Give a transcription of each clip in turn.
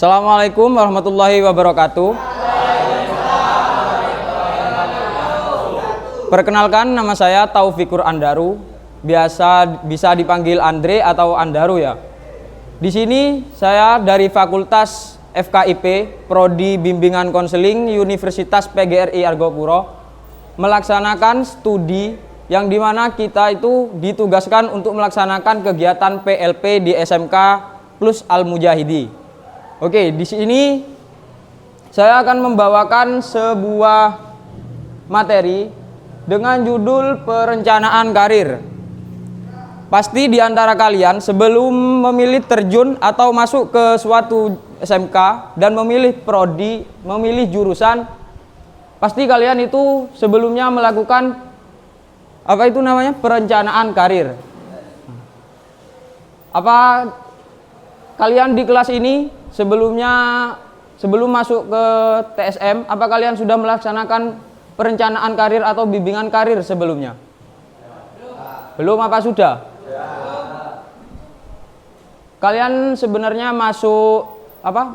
Assalamualaikum warahmatullahi wabarakatuh. Perkenalkan, nama saya Taufikur Andaru, biasa bisa dipanggil Andre atau Andaru ya. Di sini saya dari Fakultas FKIP, Prodi Bimbingan Konseling Universitas PGRI Argopuro, melaksanakan studi yang dimana kita itu ditugaskan untuk melaksanakan kegiatan PLP di SMK Plus Al-Mujahidi. Oke, di sini saya akan membawakan sebuah materi dengan judul perencanaan karir. Pasti di antara kalian sebelum memilih terjun atau masuk ke suatu SMK dan memilih prodi, memilih jurusan, pasti kalian itu sebelumnya melakukan apa itu namanya? Perencanaan karir. Apa kalian di kelas ini sebelum masuk ke TSM, apa kalian sudah melaksanakan perencanaan karir atau bimbingan karir sebelumnya? Belum apa sudah? Kalian sebenarnya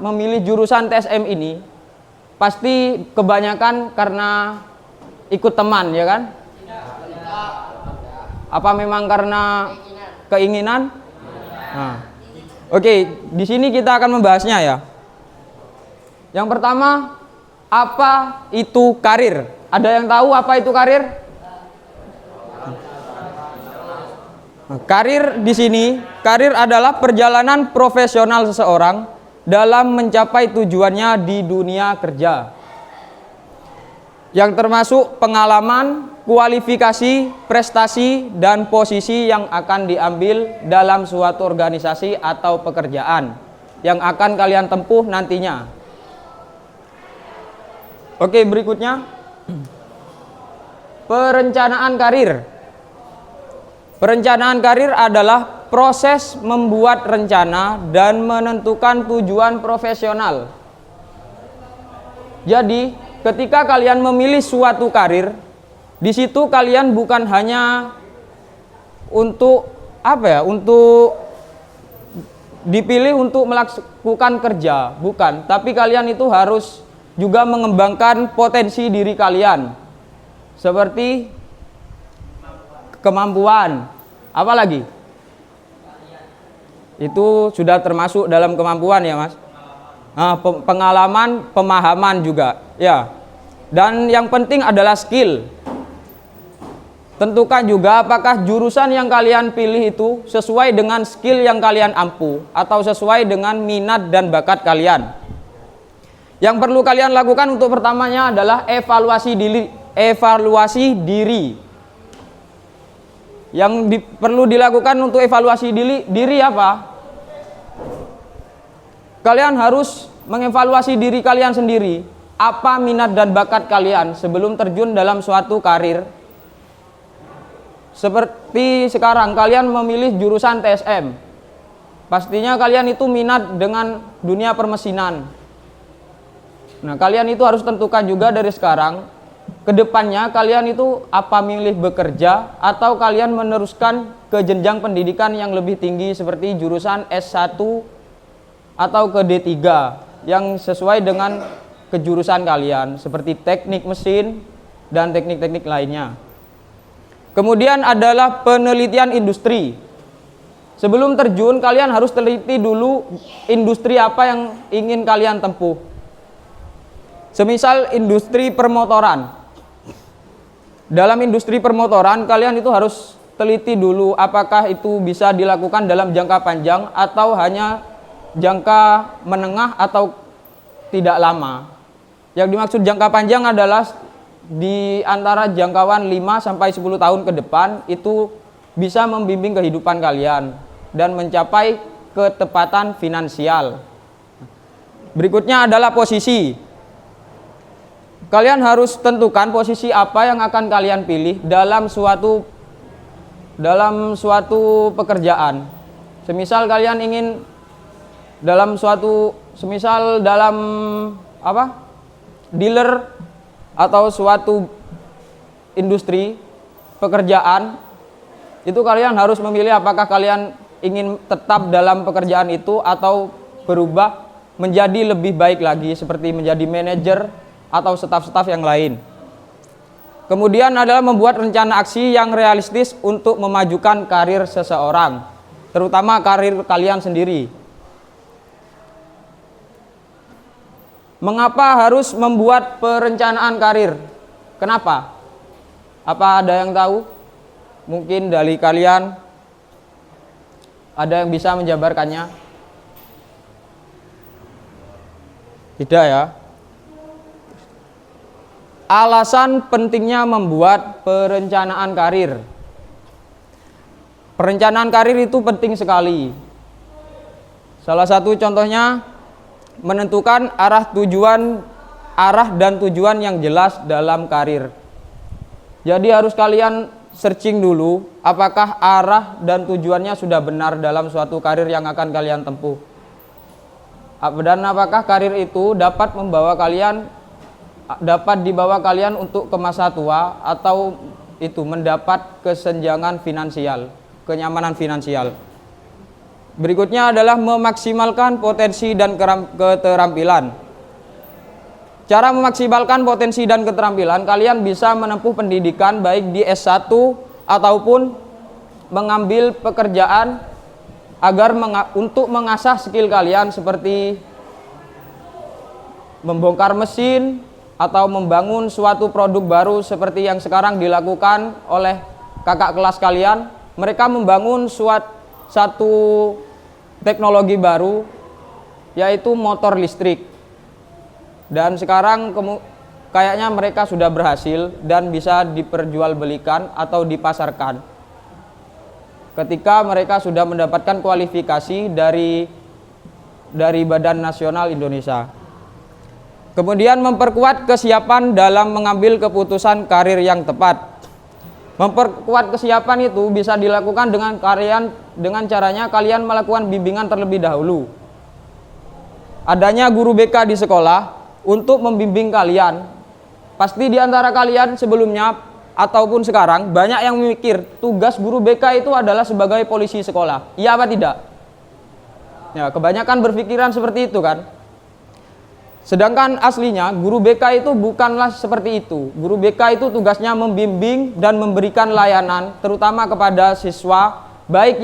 memilih jurusan TSM ini pasti kebanyakan karena ikut teman, ya kan? Apa memang karena keinginan? Nah. Oke, di sini kita akan membahasnya ya. Yang pertama, apa itu karir? Ada yang tahu apa itu karir? Karir di sini, karir adalah perjalanan profesional seseorang dalam mencapai tujuannya di dunia kerja. Yang termasuk pengalaman, kualifikasi, prestasi, dan posisi yang akan diambil dalam suatu organisasi atau pekerjaan yang akan kalian tempuh nantinya. Oke, berikutnya perencanaan karir. Perencanaan karir adalah proses membuat rencana dan menentukan tujuan profesional. Jadi, ketika kalian memilih suatu karir, di situ kalian bukan hanya untuk untuk dipilih untuk melakukan kerja, bukan, tapi kalian itu harus juga mengembangkan potensi diri kalian. Seperti kemampuan, apa lagi? Itu sudah termasuk dalam kemampuan ya, Mas. Nah, pengalaman, pemahaman juga, ya. Dan yang penting adalah skill. Tentukan juga apakah jurusan yang kalian pilih itu sesuai dengan skill yang kalian ampu atau sesuai dengan minat dan bakat kalian. Yang perlu kalian lakukan untuk pertamanya adalah evaluasi diri. Yang perlu dilakukan untuk evaluasi diri apa? Kalian harus mengevaluasi diri kalian sendiri. Apa minat dan bakat kalian sebelum terjun dalam suatu karir? Seperti sekarang kalian memilih jurusan TSM, pastinya kalian itu minat dengan dunia permesinan. Nah, kalian itu harus tentukan juga dari sekarang, kedepannya kalian itu apa milih bekerja atau kalian meneruskan ke jenjang pendidikan yang lebih tinggi seperti jurusan S1 atau ke D3 yang sesuai dengan kejurusan kalian seperti teknik mesin dan teknik-teknik lainnya. Kemudian adalah penelitian industri. Sebelum terjun kalian harus teliti dulu industri apa yang ingin kalian tempuh. Semisal industri permotoran. Dalam industri permotoran kalian itu harus teliti dulu apakah itu bisa dilakukan dalam jangka panjang atau hanya jangka menengah atau tidak lama. Yang dimaksud jangka panjang adalah di antara jangkauan 5 sampai 10 tahun ke depan itu bisa membimbing kehidupan kalian dan mencapai ketepatan finansial. Berikutnya adalah posisi. Kalian harus tentukan posisi apa yang akan kalian pilih dalam suatu pekerjaan. Semisal kalian ingin dalam dealer atau suatu industri pekerjaan, itu kalian harus memilih apakah kalian ingin tetap dalam pekerjaan itu atau berubah menjadi lebih baik lagi seperti menjadi manajer atau staf-staf yang lain. Kemudian adalah membuat rencana aksi yang realistis untuk memajukan karir seseorang, terutama karir kalian sendiri. Mengapa harus membuat perencanaan karir? Kenapa? Apa ada yang tahu? Mungkin dari kalian ada yang bisa menjabarkannya? Tidak ya? Alasan pentingnya membuat perencanaan karir. Perencanaan karir itu penting sekali. Salah satu contohnya menentukan arah dan tujuan yang jelas dalam karir. Jadi harus kalian searching dulu apakah arah dan tujuannya sudah benar dalam suatu karir yang akan kalian tempuh. Dan apakah karir itu dapat dibawa kalian untuk ke masa tua atau itu mendapat kesenjangan finansial, kenyamanan finansial. Berikutnya adalah memaksimalkan potensi dan keterampilan. Cara memaksimalkan potensi dan keterampilan, kalian bisa menempuh pendidikan baik di S1 ataupun mengambil pekerjaan agar untuk mengasah skill kalian seperti membongkar mesin atau membangun suatu produk baru seperti yang sekarang dilakukan oleh kakak kelas kalian. Mereka membangun satu teknologi baru yaitu motor listrik. Dan sekarang kayaknya mereka sudah berhasil dan bisa diperjualbelikan atau dipasarkan. Ketika mereka sudah mendapatkan kualifikasi dari Badan Nasional Indonesia. Kemudian memperkuat kesiapan dalam mengambil keputusan karir yang tepat. Memperkuat kesiapan itu bisa dilakukan dengan caranya kalian melakukan bimbingan terlebih dahulu. Adanya guru BK di sekolah untuk membimbing kalian. Pasti di antara kalian sebelumnya ataupun sekarang banyak yang memikir tugas guru BK itu adalah sebagai polisi sekolah. Iya apa tidak? Ya, kebanyakan berpikiran seperti itu kan. Sedangkan aslinya guru BK itu bukanlah seperti itu. Guru BK itu tugasnya membimbing dan memberikan layanan terutama kepada siswa baik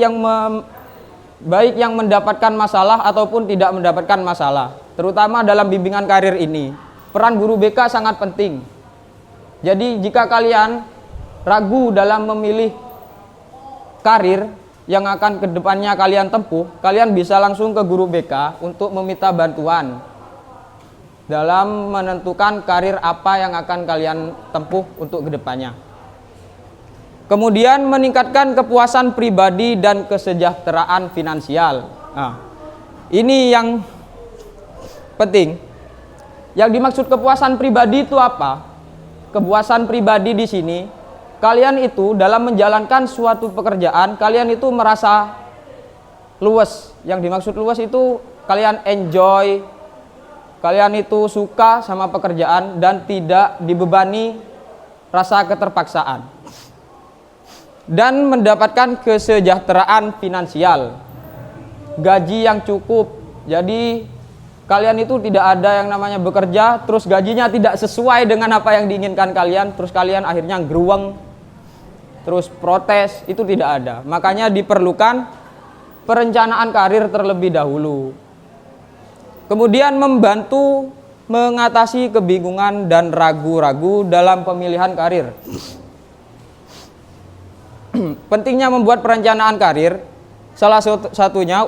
yang mendapatkan masalah ataupun tidak mendapatkan masalah. Terutama dalam bimbingan karir ini. Peran guru BK sangat penting. Jadi jika kalian ragu dalam memilih karir yang akan kedepannya kalian tempuh, kalian bisa langsung ke guru BK untuk meminta bantuan dalam menentukan karir apa yang akan kalian tempuh untuk kedepannya. Kemudian meningkatkan kepuasan pribadi dan kesejahteraan finansial. Nah, ini yang penting. Yang dimaksud kepuasan pribadi itu apa? Kepuasan pribadi di sini, kalian itu dalam menjalankan suatu pekerjaan, kalian itu merasa luwes. Yang dimaksud luwes itu kalian enjoy, kalian itu suka sama pekerjaan dan tidak dibebani rasa keterpaksaan. Dan mendapatkan kesejahteraan finansial, gaji yang cukup. Jadi kalian itu tidak ada yang namanya bekerja terus gajinya tidak sesuai dengan apa yang diinginkan kalian, terus kalian akhirnya geruweng, terus protes, itu tidak ada. Makanya diperlukan perencanaan karir terlebih dahulu. Kemudian membantu mengatasi kebingungan dan ragu-ragu dalam pemilihan karir. Pentingnya membuat perencanaan karir salah satunya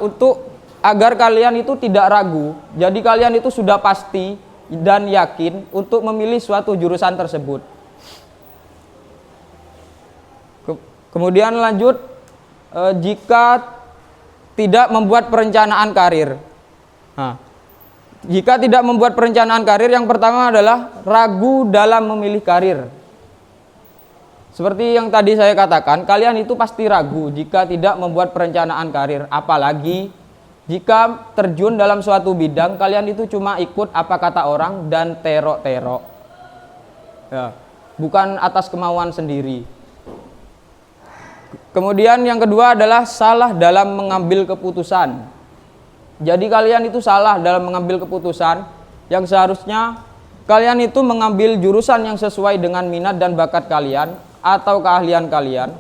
agar kalian itu tidak ragu. Jadi kalian itu sudah pasti dan yakin untuk memilih suatu jurusan tersebut. Kemudian lanjut, jika tidak membuat perencanaan karir. Nah, jika tidak membuat perencanaan karir, yang pertama adalah ragu dalam memilih karir. Seperti yang tadi saya katakan, kalian itu pasti ragu jika tidak membuat perencanaan karir. Apalagi jika terjun dalam suatu bidang, kalian itu cuma ikut apa kata orang dan terok-terok. Ya, bukan atas kemauan sendiri. Kemudian yang kedua adalah salah dalam mengambil keputusan. Jadi kalian itu salah dalam mengambil keputusan yang seharusnya kalian itu mengambil jurusan yang sesuai dengan minat dan bakat kalian atau keahlian kalian.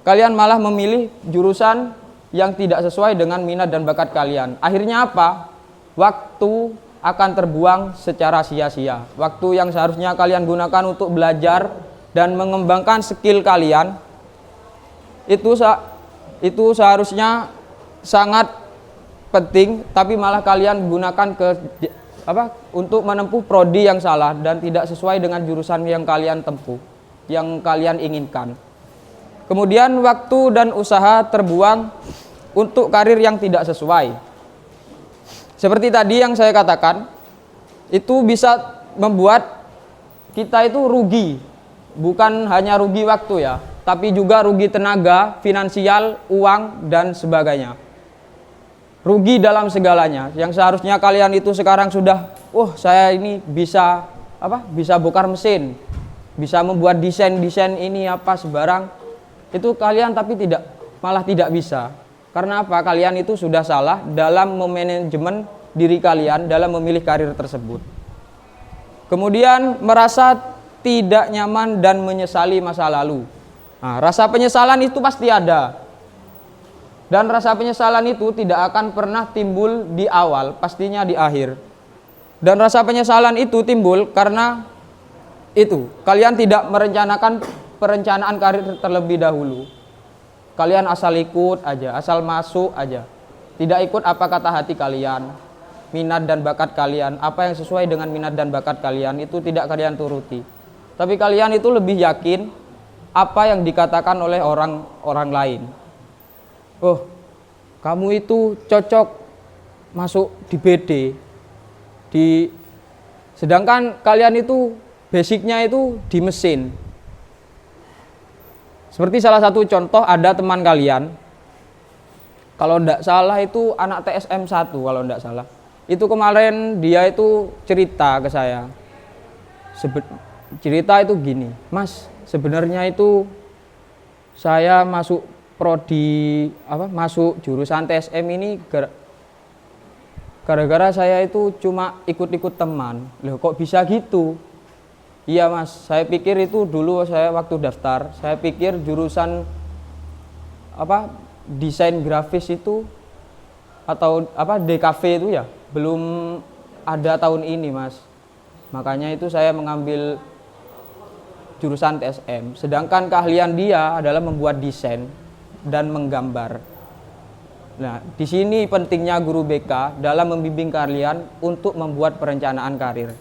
Kalian malah memilih jurusan yang tidak sesuai dengan minat dan bakat kalian. Akhirnya apa? Waktu akan terbuang secara sia-sia. Waktu yang seharusnya kalian gunakan untuk belajar dan mengembangkan skill kalian itu seharusnya sangat penting, tapi malah kalian gunakan untuk menempuh prodi yang salah dan tidak sesuai dengan jurusan yang kalian tempuh, yang kalian inginkan. Kemudian waktu dan usaha terbuang untuk karir yang tidak sesuai. Seperti tadi yang saya katakan, itu bisa membuat kita itu rugi. Bukan hanya rugi waktu ya, tapi juga rugi tenaga, finansial, uang, dan sebagainya. Rugi dalam segalanya. Yang seharusnya kalian itu sekarang sudah, saya ini bisa bongkar mesin, bisa membuat desain ini sebarang. Itu kalian tapi malah tidak bisa. Karena apa? Kalian itu sudah salah dalam memanajemen diri kalian dalam memilih karir tersebut. Kemudian merasa tidak nyaman dan menyesali masa lalu. Nah, rasa penyesalan itu pasti ada. Dan rasa penyesalan itu tidak akan pernah timbul di awal, pastinya di akhir. Dan rasa penyesalan itu timbul karena kalian tidak merencanakan perencanaan karir terlebih dahulu. Kalian asal ikut aja, asal masuk aja. Tidak ikut apa kata hati kalian, minat dan bakat kalian, apa yang sesuai dengan minat dan bakat kalian itu tidak kalian turuti. Tapi kalian itu lebih yakin apa yang dikatakan oleh orang lain. Kamu itu cocok masuk di BD. Sedangkan kalian itu basicnya itu di mesin. Seperti salah satu contoh, ada teman kalian, kalau tidak salah itu anak TSM 1 kalau tidak salah. Itu kemarin dia itu cerita ke saya. Cerita itu gini, Mas, sebenarnya itu saya masuk masuk jurusan TSM ini gara-gara saya itu cuma ikut-ikut teman. Loh, kok bisa gitu? Iya Mas, saya pikir itu dulu saya waktu daftar, saya pikir jurusan desain grafis itu atau DKV itu ya belum ada tahun ini Mas. Makanya itu saya mengambil jurusan TSM. Sedangkan keahlian dia adalah membuat desain dan menggambar. Nah, di sini pentingnya guru BK dalam membimbing kalian untuk membuat perencanaan karir.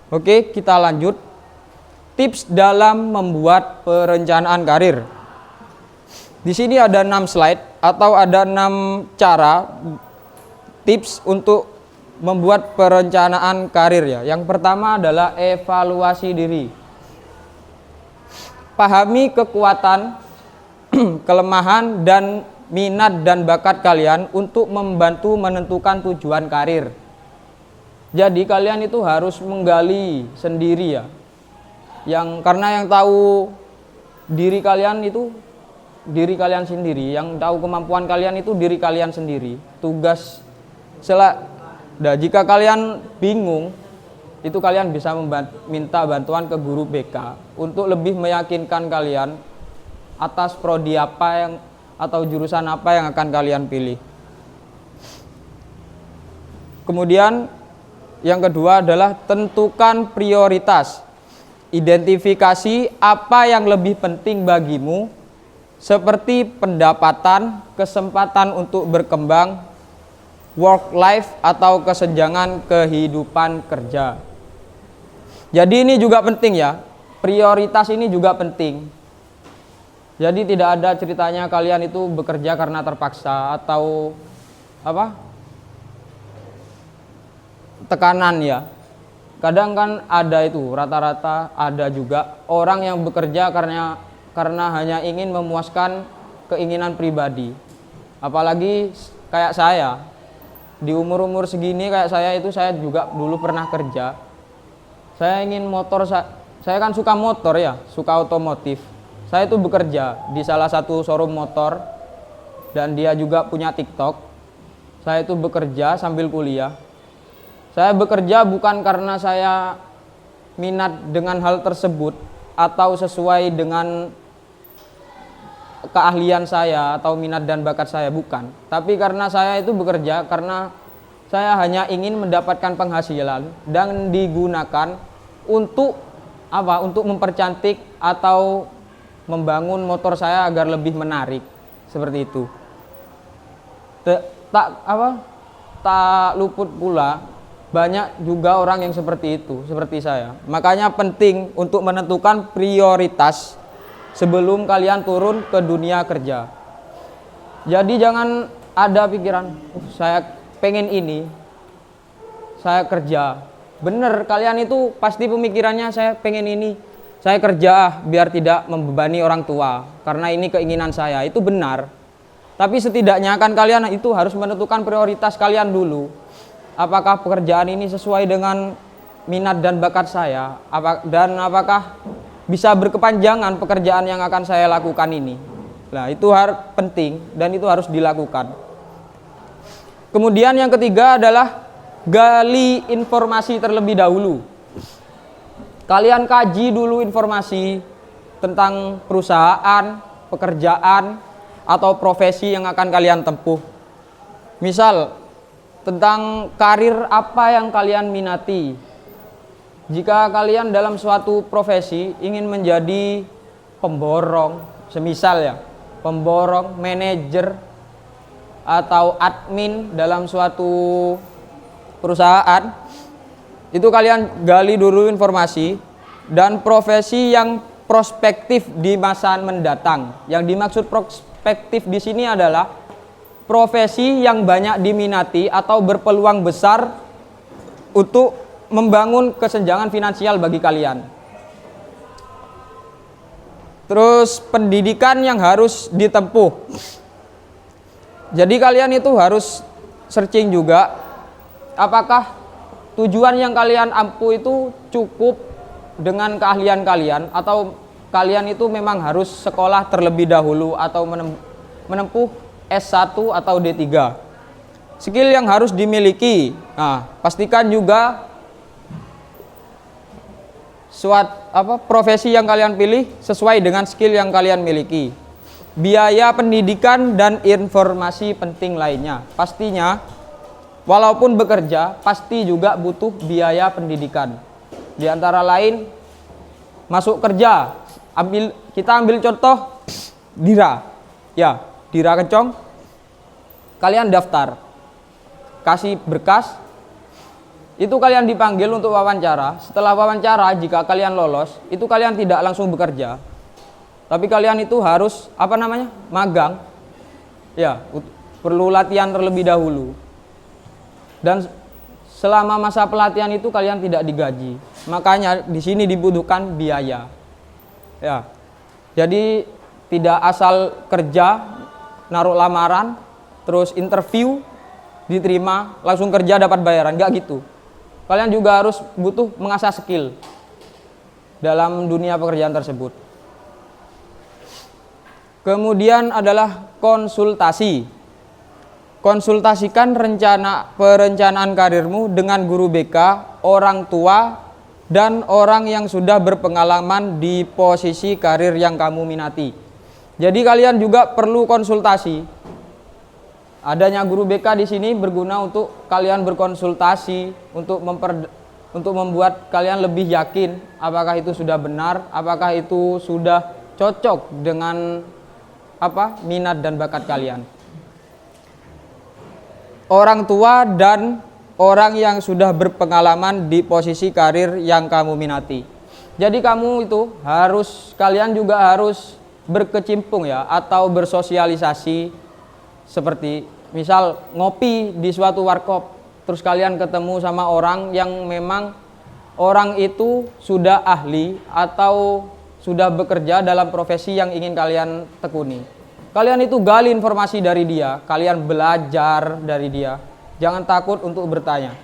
Oke, kita lanjut. Tips dalam membuat perencanaan karir. Di sini ada 6 slide atau ada 6 cara tips untuk membuat perencanaan karir ya. Yang pertama adalah evaluasi diri. Pahami kekuatan, kelemahan dan minat dan bakat kalian untuk membantu menentukan tujuan karir. Jadi kalian itu harus menggali sendiri ya. Karena yang tahu diri kalian itu diri kalian sendiri, yang tahu kemampuan kalian itu diri kalian sendiri. Jika kalian bingung, itu kalian bisa minta bantuan ke guru BK untuk lebih meyakinkan kalian atas prodi apa atau jurusan apa yang akan kalian pilih. Kemudian yang kedua adalah tentukan prioritas. Identifikasi apa yang lebih penting bagimu, seperti pendapatan, kesempatan untuk berkembang, work life atau kesenjangan kehidupan kerja. Jadi ini juga penting ya. Prioritas ini juga penting. Jadi tidak ada ceritanya kalian itu bekerja karena terpaksa atau tekanan ya. Kadang kan ada itu, rata-rata ada juga orang yang bekerja karena hanya ingin memuaskan keinginan pribadi. Apalagi kayak saya, di umur-umur segini kayak saya itu, saya juga dulu pernah kerja. Saya ingin motor, saya kan suka motor ya, suka otomotif. Saya itu bekerja di salah satu showroom motor dan dia juga punya TikTok. saya itu bekerja sambil kuliah. Saya bekerja bukan karena saya minat dengan hal tersebut atau sesuai dengan keahlian saya atau minat dan bakat saya, bukan. Tapi karena saya itu bekerja karena saya hanya ingin mendapatkan penghasilan dan digunakan untuk apa? Untuk mempercantik atau membangun motor saya agar lebih menarik, seperti itu. Tak luput pula banyak juga orang yang seperti itu, seperti saya. Makanya penting untuk menentukan prioritas sebelum kalian turun ke dunia kerja. Jadi jangan ada pikiran, saya pengen ini, saya kerja. Bener, kalian itu pasti pemikirannya saya pengen ini, saya kerja biar tidak membebani orang tua, karena ini keinginan saya. Itu benar. Tapi setidaknya kan kalian itu harus menentukan prioritas kalian dulu. Apakah pekerjaan ini sesuai dengan minat dan bakat saya? Dan apakah bisa berkepanjangan pekerjaan yang akan saya lakukan ini? Nah, itu penting dan itu harus dilakukan. Kemudian yang ketiga adalah gali informasi terlebih dahulu. Kalian kaji dulu informasi tentang perusahaan, pekerjaan, atau profesi yang akan kalian tempuh. Misal, tentang karir apa yang kalian minati. Jika kalian dalam suatu profesi ingin menjadi pemborong, semisal ya, pemborong, manajer, atau admin dalam suatu perusahaan, itu kalian gali dulu informasi dan profesi yang prospektif di masa mendatang. Yang dimaksud prospektif di sini adalah profesi yang banyak diminati atau berpeluang besar untuk membangun kesenjangan finansial bagi kalian. Terus pendidikan yang harus ditempuh. Jadi kalian itu harus searching juga apakah tujuan yang kalian ampuh itu cukup dengan keahlian kalian, atau kalian itu memang harus sekolah terlebih dahulu atau menempuh S1 atau D3. Skill yang harus dimiliki. Nah, pastikan juga profesi yang kalian pilih sesuai dengan skill yang kalian miliki. Biaya pendidikan dan informasi penting lainnya. Pastinya walaupun bekerja pasti juga butuh biaya pendidikan. Di antara lain masuk kerja. Kita ambil contoh Dira. Ya, Dira Kencong. Kalian daftar. Kasih berkas. Itu kalian dipanggil untuk wawancara. Setelah wawancara, jika kalian lolos, itu kalian tidak langsung bekerja. Tapi kalian itu harus magang. Ya, perlu latihan terlebih dahulu. Dan selama masa pelatihan itu kalian tidak digaji. Makanya di sini dibutuhkan biaya. Ya. Jadi tidak asal kerja, naruh lamaran, terus interview, diterima, langsung kerja dapat bayaran, enggak gitu. Kalian juga harus butuh mengasah skill dalam dunia pekerjaan tersebut. Kemudian adalah konsultasi. Konsultasikan perencanaan karirmu dengan guru BK, orang tua, dan orang yang sudah berpengalaman di posisi karir yang kamu minati. Jadi kalian juga perlu konsultasi. Adanya guru BK di sini berguna untuk kalian berkonsultasi, untuk membuat kalian lebih yakin apakah itu sudah benar, apakah itu sudah cocok dengan minat dan bakat kalian. Orang tua dan orang yang sudah berpengalaman di posisi karir yang kamu minati. Jadi kalian juga harus berkecimpung ya, atau bersosialisasi, seperti misal ngopi di suatu warkop, terus kalian ketemu sama orang yang memang orang itu sudah ahli atau sudah bekerja dalam profesi yang ingin kalian tekuni. Kalian itu gali informasi dari dia, kalian belajar dari dia. Jangan takut untuk bertanya.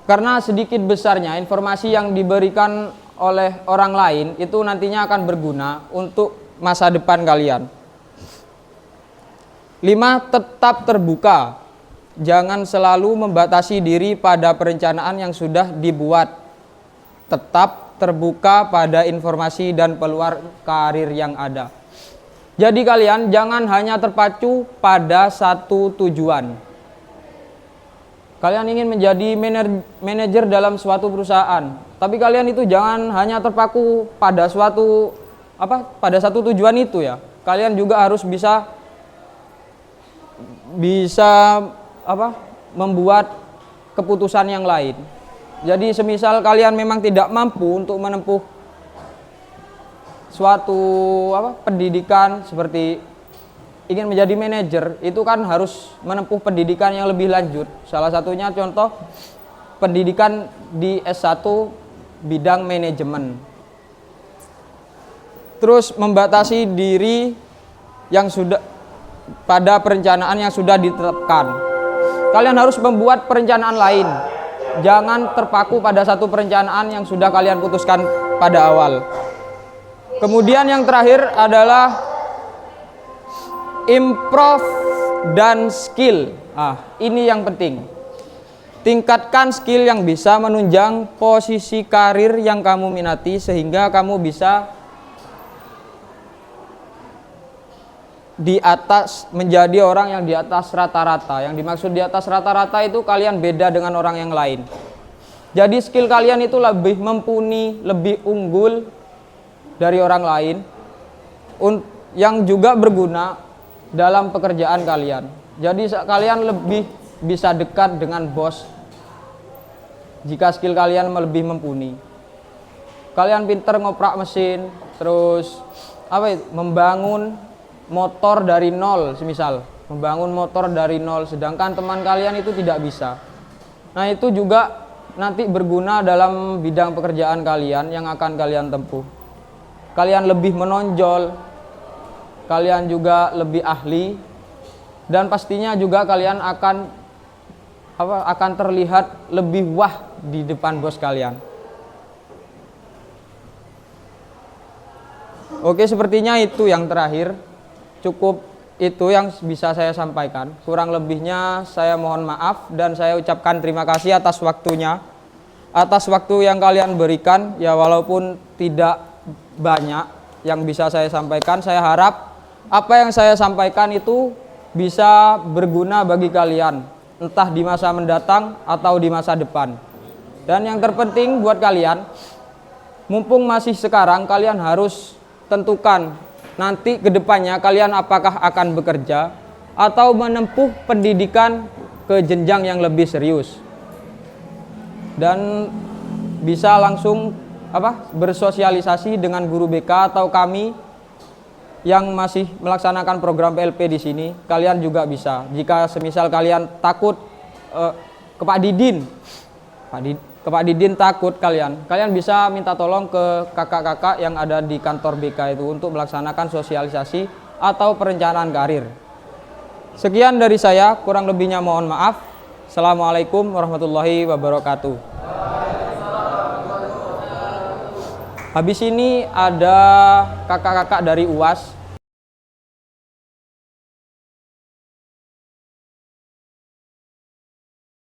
Karena sedikit besarnya informasi yang diberikan oleh orang lain itu nantinya akan berguna untuk masa depan kalian. 5. Tetap terbuka. jangan selalu membatasi diri pada perencanaan yang sudah dibuat. Tetap terbuka pada informasi dan peluang karir yang ada. Jadi kalian jangan hanya terpacu pada satu tujuan. Kalian ingin menjadi manajer dalam suatu perusahaan, tapi kalian itu jangan hanya terpaku pada pada satu tujuan itu ya. Kalian juga harus bisa membuat keputusan yang lain. Jadi semisal kalian memang tidak mampu untuk menempuh suatu pendidikan seperti ingin menjadi manajer, itu kan harus menempuh pendidikan yang lebih lanjut. Salah satunya contoh pendidikan di S1 bidang manajemen. Terus membatasi diri yang sudah pada perencanaan yang sudah ditetapkan. Kalian harus membuat perencanaan lain. Jangan terpaku pada satu perencanaan yang sudah kalian putuskan pada awal. Kemudian yang terakhir adalah improve dan skill. Ini yang penting. Tingkatkan skill yang bisa menunjang posisi karir yang kamu minati sehingga kamu bisa menjadi orang yang di atas rata-rata. Yang dimaksud di atas rata-rata itu kalian beda dengan orang yang lain. Jadi skill kalian itu lebih mumpuni, lebih unggul dari orang lain, yang juga berguna dalam pekerjaan kalian. Jadi kalian lebih bisa dekat dengan bos jika skill kalian lebih mumpuni. Kalian pinter ngoprak mesin, terus membangun motor dari nol, semisal membangun motor dari nol, sedangkan teman kalian itu tidak bisa. Nah, itu juga nanti berguna dalam bidang pekerjaan kalian yang akan kalian tempuh. Kalian lebih menonjol, kalian juga lebih ahli, dan pastinya juga kalian akan terlihat lebih wah di depan bos kalian. Oke, sepertinya itu yang terakhir. Cukup itu yang bisa saya sampaikan. Kurang lebihnya saya mohon maaf dan saya ucapkan terima kasih atas waktunya, atas waktu yang kalian berikan. Ya, walaupun tidak banyak yang bisa saya sampaikan, saya harap apa yang saya sampaikan itu bisa berguna bagi kalian, entah di masa mendatang atau di masa depan. Dan yang terpenting buat kalian, mumpung masih sekarang, kalian harus tentukan nanti ke depannya kalian apakah akan bekerja atau menempuh pendidikan ke jenjang yang lebih serius. Dan bisa langsung bersosialisasi dengan guru BK atau kami yang masih melaksanakan program PLP di sini. Kalian juga bisa. Jika semisal kalian takut ke Pak Didin takut, kalian bisa minta tolong ke kakak-kakak yang ada di kantor BK itu untuk melaksanakan sosialisasi atau perencanaan karir. Sekian dari saya, kurang lebihnya mohon maaf. Assalamualaikum warahmatullahi wabarakatuh. Habis ini ada kakak-kakak dari UAS